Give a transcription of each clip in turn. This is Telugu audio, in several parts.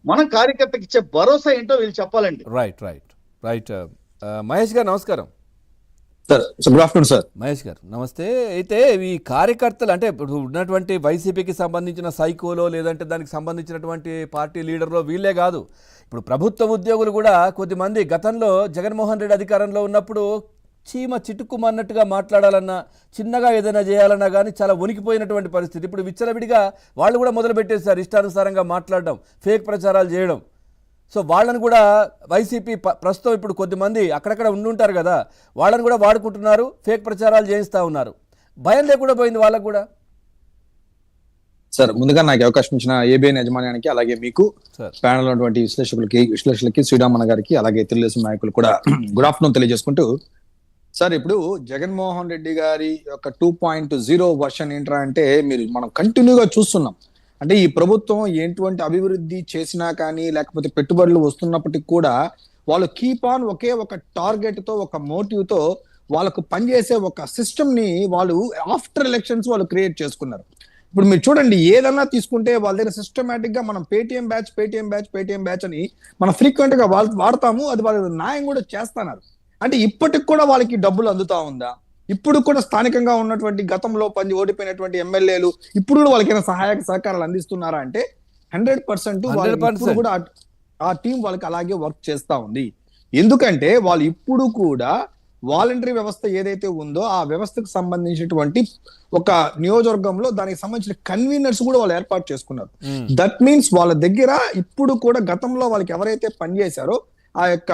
మనం కార్యకర్తకి ఇచ్చే భరోసా ఏంటో వీళ్ళు చెప్పాలండి. రైట్ రైట్ రైట్ మహేష్ గారు నమస్కారం. Sir good afternoon sir. Mahesh గారు నమస్తే. అయితే ఈ కార్యకర్తలు అంటే ఇప్పుడు ఉన్నటువంటి వైసీపీకి సంబంధించిన సైకోలో లేదంటే దానికి సంబంధించినటువంటి పార్టీ లీడర్లో వీళ్ళే కాదు, ఇప్పుడు ప్రభుత్వ ఉద్యోగులు కూడా కొద్దిమంది గతంలో జగన్మోహన్ రెడ్డి అధికారంలో ఉన్నప్పుడు చీమ చిటుక్కుమన్నట్టుగా మాట్లాడాలన్నా చిన్నగా ఏదైనా చేయాలన్నా కానీ చాలా వణికిపోయినటువంటి పరిస్థితి. ఇప్పుడు విచ్చలవిడిగా వాళ్ళు కూడా మొదలుపెట్టేశారు ఇష్టానుసారంగా మాట్లాడడం, ఫేక్ ప్రచారాలు చేయడం. సో వాళ్ళని కూడా వైసీపీ ప్రస్తుతం ఇప్పుడు కొద్దిమంది అక్కడక్కడ ఉండుంటారు కదా, వాళ్ళని కూడా వాడుకుంటున్నారు, ఫేక్ ప్రచారాలు చేయిస్తూ ఉన్నారు. భయం లేకుండా పోయింది వాళ్ళకు కూడా. సార్ ముందుగా నాకు అవకాశం ఇచ్చిన ఏబిఎన్ యాజమాన్యానికి, అలాగే మీకు ప్యానల్ ఉన్నటువంటి విశ్లేషకులకి శ్రీరామన్న గారికి, అలాగే తెలుగుదేశం నాయకులు కూడా గుడ్ ఆఫ్టర్నూన్ తెలియజేసుకుంటూ, సార్ ఇప్పుడు జగన్మోహన్ రెడ్డి గారి యొక్క 2.0 వర్షన్ ఏంట్రా అంటే మనం కంటిన్యూగా చూస్తున్నాం. అంటే ఈ ప్రభుత్వం ఎటువంటి అభివృద్ధి చేసినా కానీ లేకపోతే పెట్టుబడులు వస్తున్నప్పటికీ కూడా వాళ్ళు కీప్ ఆన్ ఒకే ఒక టార్గెట్ తో, ఒక మోటివ్ తో వాళ్ళకు పనిచేసే ఒక సిస్టమ్ ని వాళ్ళు ఆఫ్టర్ ఎలక్షన్స్ వాళ్ళు క్రియేట్ చేసుకున్నారు. ఇప్పుడు మీరు చూడండి, ఏదన్నా తీసుకుంటే వాళ్ళ దగ్గర సిస్టమేటిక్ గా మనం పేటిఎం బ్యాచ్ అని మనం ఫ్రీక్వెంట్ గా వాడతాము. అది వాళ్ళు న్యాయం కూడా చేస్తున్నారు. అంటే ఇప్పటికి కూడా వాళ్ళకి డబ్బులు అందుతా ఉందా? ఇప్పుడు కూడా స్థానికంగా ఉన్నటువంటి గతంలో ఓడిపోయినటువంటి ఎమ్మెల్యేలు ఇప్పుడు కూడా వాళ్ళకైనా సహాయక సహకారాలు అందిస్తున్నారా అంటే 100% కూడా ఆ టీం వాళ్ళకి అలాగే వర్క్ చేస్తా ఉంది. ఎందుకంటే వాళ్ళు ఇప్పుడు కూడా వాలంటరీ వ్యవస్థ ఏదైతే ఉందో ఆ వ్యవస్థకు సంబంధించినటువంటి ఒక నియోజకవర్గంలో దానికి సంబంధించిన కన్వీనర్స్ కూడా వాళ్ళు ఏర్పాటు చేసుకున్నారు. దట్ మీన్స్ వాళ్ళ దగ్గర ఇప్పుడు కూడా గతంలో వాళ్ళకి ఎవరైతే పనిచేశారో ఆ యొక్క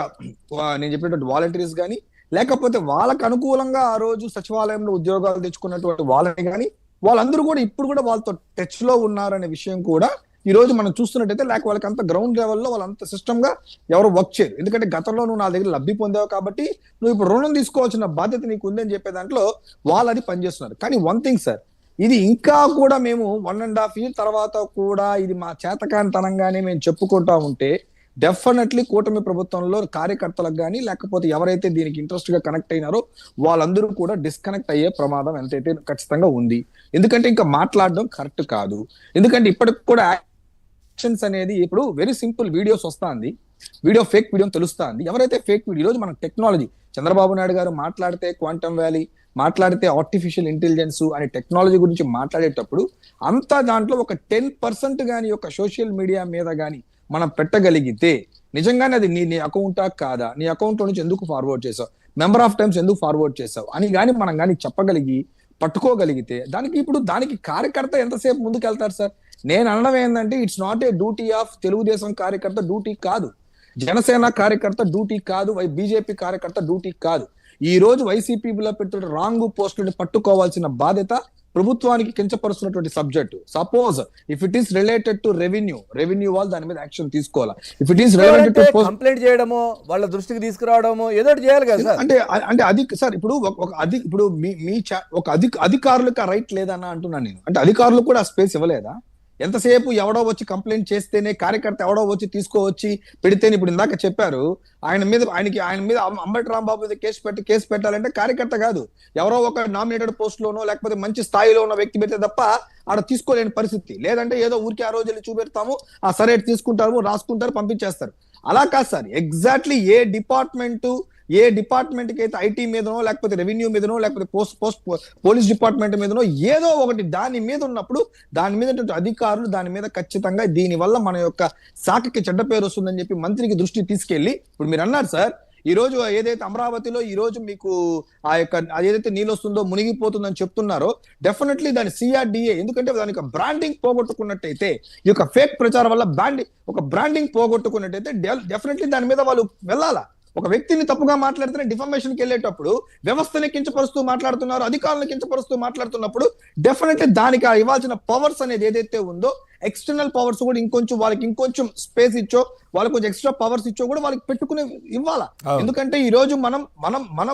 నేను చెప్పినటువంటి వాలంటీర్స్ కానీ, లేకపోతే వాళ్ళకు అనుకూలంగా ఆ రోజు సచివాలయంలో ఉద్యోగాలు తెచ్చుకున్నటువంటి వాళ్ళని కానీ, వాళ్ళందరూ కూడా ఇప్పుడు కూడా వాళ్ళతో టచ్ లో ఉన్నారనే విషయం కూడా ఈ రోజు మనం చూస్తున్నట్టయితే, లేక వాళ్ళకి అంత గ్రౌండ్ లెవెల్లో వాళ్ళంత సిస్టమ్ గా ఎవరు వర్క్ చేయరు. ఎందుకంటే గతంలో నువ్వు నా దగ్గర లబ్ధి పొందావు కాబట్టి నువ్వు ఇప్పుడు రుణం తీసుకోవాల్సిన బాధ్యత నీకు ఉందని చెప్పే దాంట్లో వాళ్ళు అది పనిచేస్తున్నారు. కానీ వన్ థింగ్ సార్, ఇది ఇంకా కూడా మేము 1.5 years తర్వాత కూడా ఇది మా చేతకానితనంగానే మేము చెప్పుకుంటా ఉంటే డెఫినెట్లీ కూటమి ప్రభుత్వంలో కార్యకర్తలకు కానీ, లేకపోతే ఎవరైతే దీనికి ఇంట్రెస్ట్ గా కనెక్ట్ అయినారో వాళ్ళందరూ కూడా డిస్కనెక్ట్ అయ్యే ప్రమాదం ఎంతైతే ఖచ్చితంగా ఉంది. ఎందుకంటే ఇంకా మాట్లాడడం కరెక్ట్ కాదు. ఎందుకంటే ఇప్పటికి కూడా యాక్షన్స్ అనేది ఇప్పుడు వెరీ సింపుల్, వీడియోస్ వస్తుంది, వీడియో ఫేక్ వీడియో తెలుస్తుంది. ఎవరైతే ఫేక్ వీడియో, ఈరోజు మన టెక్నాలజీ, చంద్రబాబు నాయుడు గారు మాట్లాడితే క్వాంటమ్ వ్యాలీ, మాట్లాడితే ఆర్టిఫిషియల్ ఇంటెలిజెన్స్ అనే టెక్నాలజీ గురించి మాట్లాడేటప్పుడు అంతా దాంట్లో ఒక 10% కానీ ఒక సోషల్ మీడియా మీద కానీ మనం పెట్టగలిగితే నిజంగానే అది నీ అకౌంటా కాదా, నీ అకౌంట్ నుంచి ఎందుకు ఫార్వర్డ్ చేసావు, మెంబర్ ఆఫ్ టైమ్స్ ఎందుకు ఫార్వర్డ్ చేసావు అని కానీ మనం కానీ చెప్పగలిగి పట్టుకోగలిగితే దానికి కార్యకర్త ఎంతసేపు ముందుకు వెళ్తారు సార్? నేను అనడం ఏంటంటే, it's not a duty of Telugu Desam కార్యకర్త డ్యూటీ కాదు, జనసేన కార్యకర్త డ్యూటీ కాదు, బీజేపీ కార్యకర్త డ్యూటీ కాదు. ఈ రోజు వైసీపీలో పెట్టుకున్న రాంగ్ పోస్టులను పట్టుకోవాల్సిన బాధ్యత ప్రభుత్వానికి కించపరుస్తున్నటువంటి subject. Suppose if it is related to revenue వాళ్ళు దాని మీద యాక్షన్ తీసుకోవాలి. If it is related to complaint చేయడమో, వాళ్ళ దృష్టికి తీసుకురావడమో ఏదో చేయాలి కదా. అంటే అది సార్, ఇప్పుడు ఒక అధికారులకు రైట్ లేదన్నా అంటున్నాను నేను. అంటే అధికారులకు కూడా స్పేస్ ఇవ్వలేదా? ఎంతసేపు ఎవడో వచ్చి కంప్లైంట్ చేస్తేనే, కార్యకర్త ఎవడో వచ్చి తీసుకోవచ్చి పెడితేనే. ఇప్పుడు ఇందాక చెప్పారు, ఆయన మీద అంబటి రాంబాబు మీద కేసు పెట్టాలంటే కార్యకర్త కాదు, ఎవరో ఒక నామినేటెడ్ పోస్ట్ లోనో లేకపోతే మంచి స్థాయిలో ఉన్న వ్యక్తి పెడితే తప్ప ఆడ తీసుకోలేని పరిస్థితి. లేదంటే ఏదో ఊరికి ఆ రోజు వెళ్ళి చూపెడతాము, ఆ సరే తీసుకుంటారు, రాసుకుంటారు, పంపించేస్తారు. అలా కాదు సార్. ఎగ్జాక్ట్లీ ఏ డిపార్ట్మెంట్ కి అయితే ఐటీ మీదనో లేకపోతే రెవెన్యూ మీదనో లేకపోతే పోలీస్ డిపార్ట్మెంట్ మీదనో ఏదో ఒకటి దాని మీద ఉన్నప్పుడు దాని మీద అధికారులు దాని మీద ఖచ్చితంగా దీని వల్ల మన యొక్క శాఖకి చెడ్డ పేరు వస్తుందని చెప్పి మంత్రికి దృష్టి తీసుకెళ్లి, ఇప్పుడు మీరు అన్నారు సార్, ఈ రోజు ఏదైతే అమరావతిలో ఈ రోజు మీకు ఆ యొక్క ఏదైతే నీళ్ళు వస్తుందో మునిగిపోతుందని చెప్తున్నారో, డెఫినెట్లీ దాని సిఆర్డిఏ, ఎందుకంటే దానికి బ్రాండింగ్ పోగొట్టుకున్నట్టయితే, ఈ యొక్క ఫేక్ ప్రచారం వల్ల బ్రాండింగ్ పోగొట్టుకున్నట్టయితే డెఫినెట్లీ దాని మీద వాళ్ళు వెళ్ళాలా. ఒక వ్యక్తిని తప్పుగా మాట్లాడితేనే డిఫర్మేషన్కి వెళ్ళేటప్పుడు వ్యవస్థని కించపరుస్తూ మాట్లాడుతున్నారు, అధికారులను కించపరుస్తూ మాట్లాడుతున్నప్పుడు డెఫినెట్లీ దానికి ఇవ్వాల్సిన పవర్స్ అనేది ఏదైతే ఉందో, ఎక్స్టర్నల్ పవర్స్ కూడా వాళ్ళకి ఇంకొంచెం స్పేస్ ఇచ్చో, వాళ్ళకి కొంచెం ఎక్స్ట్రా పవర్స్ ఇచ్చో కూడా వాళ్ళకి పెట్టుకునే ఇవ్వాలా. ఎందుకంటే ఈ రోజు మనం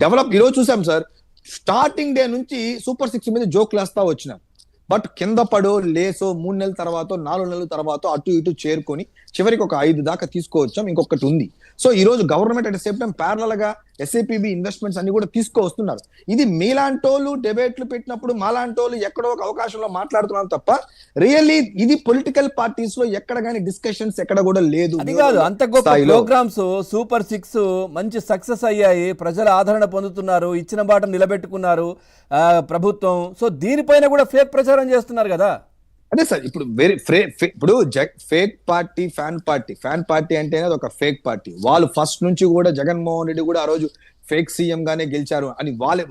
డెవలప్, ఈ రోజు చూసాం సార్, స్టార్టింగ్ డే నుంచి సూపర్ 6 మీద జోక్లు వేస్తా వచ్చినాం. బట్ కింద పడో లేసో 3 నెలల తర్వాత 4 నెలల తర్వాత అటు ఇటు చేరుకొని చివరికి ఒక 5 దాకా తీసుకువచ్చాం, ఇంకొకటి ఉంది. సో ఈ రోజు government at same time parallel గా ఎస్ఐపిబి ఇన్వెస్ట్మెంట్స్ అన్ని కూడా తీసుకొస్తున్నారు. ఇది మీలాంటోళ్ళు డిబేట్లు పెట్టినప్పుడు మాలాంటోళ్ళు ఎక్కడో ఒక అవకాశంలో మాట్లాడుతున్నాం తప్ప రియల్లీ ఇది పొలిటికల్ పార్టీస్ లో ఎక్కడ కానీ డిస్కషన్స్ ఎక్కడ కూడా లేదు. అది కాదు, అంత గొప్ప ప్రోగ్రామ్స్ సూపర్ 6 మంచి సక్సెస్ అయ్యాయి, ప్రజల ఆదరణ పొందుతున్నారు, ఇచ్చిన బాట నిలబెట్టుకున్నారు ప్రభుత్వం. సో దీనిపైన కూడా ఫేక్ ప్రచారం చేస్తున్నారు కదా. అదే సార్, ఇప్పుడు ఇప్పుడు ఫేక్ పార్టీ ఫ్యాన్ పార్టీ అంటే అది ఒక ఫేక్ పార్టీ. వాళ్ళు ఫస్ట్ నుంచి కూడా జగన్మోహన్ రెడ్డి కూడా ఆ రోజు ఫేక్ సీఎం గానే గెలిచారు అని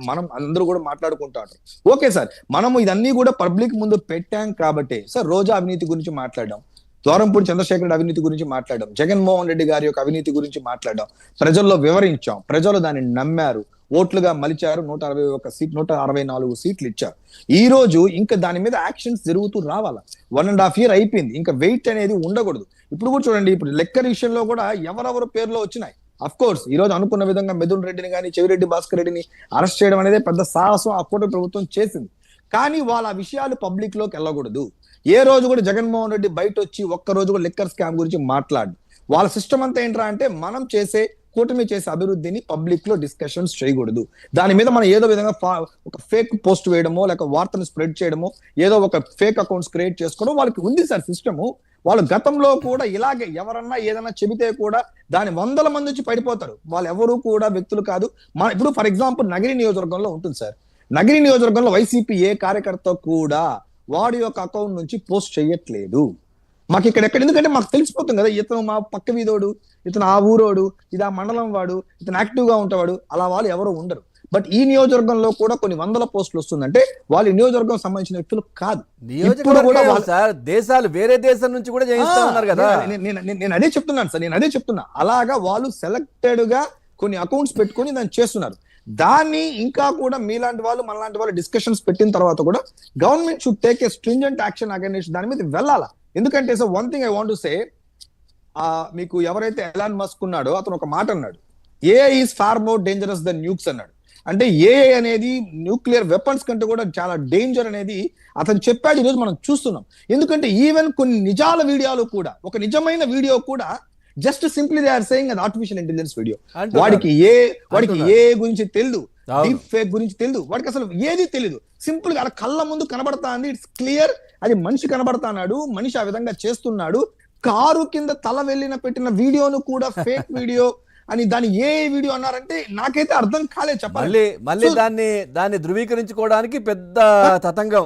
మనం అందరూ కూడా మాట్లాడుకుంటారు. ఓకే సార్, మనము ఇదన్నీ కూడా పబ్లిక్ ముందు పెట్టాం కాబట్టి సార్, రోజా అవినీతి గురించి మాట్లాడడం, ద్వారంపూడి చంద్రశేఖర్ రెడ్డి అవినీతి గురించి మాట్లాడడం, జగన్మోహన్ రెడ్డి గారి యొక్క అవినీతి గురించి మాట్లాడడం, ప్రజల్లో వివరించాం, ప్రజలు దాన్ని నమ్మారు, ఓట్లుగా మలిచారు, 164 సీట్లు ఇచ్చారు. ఈ రోజు ఇంకా దాని మీద యాక్షన్స్ జరుగుతూ రావాలా. 1.5 year అయిపోయింది, ఇంకా వెయిట్ అనేది ఉండకూడదు. ఇప్పుడు కూడా చూడండి, ఇప్పుడు లెక్కర్ విషయంలో కూడా ఎవరెవరు పేర్లో వచ్చినాయి. అఫ్ కోర్స్ ఈ రోజు అనుకున్న విధంగా మిథున్ రెడ్డిని కానీ చెవిరెడ్డి భాస్కర్ రెడ్డిని అరెస్ట్ చేయడం అనేది పెద్ద సాహసం ఆ కూటమి ప్రభుత్వం చేసింది. కానీ వాళ్ళ విషయాలు పబ్లిక్ లోకి వెళ్ళకూడదు. ఏ రోజు కూడా జగన్మోహన్ రెడ్డి బయట వచ్చి ఒక్క రోజు కూడా లిక్కర్ స్కామ్ గురించి మాట్లాడు. వాళ్ళ సిస్టమ్ అంతా ఏంట్రా అంటే మనం కూటమి చేసే అభివృద్ధిని పబ్లిక్ లో డిస్కషన్స్ చేయకూడదు. దాని మీద మనం ఏదో విధంగా ఒక ఫేక్ పోస్ట్ వేయడమో లేక వార్తను స్ప్రెడ్ చేయడమో, ఏదో ఒక ఫేక్ అకౌంట్స్ క్రియేట్ చేసుకోవడం వాళ్ళకి ఉంది సార్ సిస్టము. వాళ్ళు గతంలో కూడా ఇలాగే ఎవరన్నా ఏదన్నా చెబితే కూడా దాని 100 మంది వచ్చి పడిపోతారు. వాళ్ళు ఎవరు కూడా వ్యక్తులు కాదు. ఇప్పుడు ఫర్ ఎగ్జాంపుల్ నగిరి నియోజకవర్గంలో ఉంటుంది సార్, నగిరి నియోజకవర్గంలో వైసీపీ ఏ కార్యకర్త కూడా వాడి యొక్క అకౌంట్ నుంచి పోస్ట్ చేయట్లేదు. మాకు ఎక్కడ ఎందుకంటే మాకు తెలిసిపోతుంది కదా, ఇతను మా పక్క వీధోడు, ఇతను ఆ ఊరోడు, ఇది ఆ మండలం వాడు, ఇతను యాక్టివ్ గా ఉంటాడు, అలా వాళ్ళు ఎవరు ఉండరు. బట్ ఈ నియోజకవర్గంలో కూడా కొన్ని 100 పోస్టులు వస్తుందంటే వాళ్ళు ఈ నియోజకవర్గం సంబంధించిన వ్యక్తులు కాదు. సార్ దేశాలు వేరే దేశం నుంచి కూడా చేయిస్తా ఉన్నారు కదా. నేను అదే చెప్తున్నాను సార్, నేను అదే చెప్తున్నా. అలాగా వాళ్ళు సెలెక్టెడ్ గా కొన్ని అకౌంట్స్ పెట్టుకొని దాన్ని చేస్తున్నారు. దాన్ని ఇంకా కూడా మీలాంటి వాళ్ళు మనలాంటి వాళ్ళు డిస్కషన్స్ పెట్టిన తర్వాత కూడా government should take a stringent action against దాని మీద వెళ్ళాలా. ఎందుకంటే sir one thing I want to say, మీకు ఎవరైతే ఎలాన్ మస్క్ ఉన్నాడో అతను ఒక మాట అన్నాడు, AI is far more dangerous than nukes అన్నాడు. అంటే ఏఐ అనేది న్యూక్లియర్ వెపన్స్ కంటే కూడా చాలా డేంజర్ అనేది అతను చెప్పాడు. ఈరోజు మనం చూస్తున్నాం. ఎందుకంటే ఈవెన్ కొన్ని నిజాల వీడియోలు కూడా, ఒక నిజమైన వీడియో కూడా just simply they are saying అది ఆర్టిఫిషియల్ ఇంటెలిజెన్స్ వీడియో. వాడికి ఏ గురించి తెలియదు, డీప్ ఫేక్ గురించి తెలియదు, వాడికి అసలు ఏది తెలియదు. సింపుల్ గా అలా కళ్ళ ముందు కనబడతా ఉంది, ఇట్స్ క్లియర్, అది మనిషి కనబడతాడు, మనిషి ఆ విధంగా చేస్తున్నాడు. కారు కింద తల పెట్టిన వీడియోను కూడా ఫేక్ వీడియో అని దాన్ని ఏ వీడియో అన్నారంటే నాకైతే అర్థం కాలేదు చెప్పాలి. మళ్ళీ దాన్ని ధృవీకరించుకోవడానికి పెద్ద తతంగం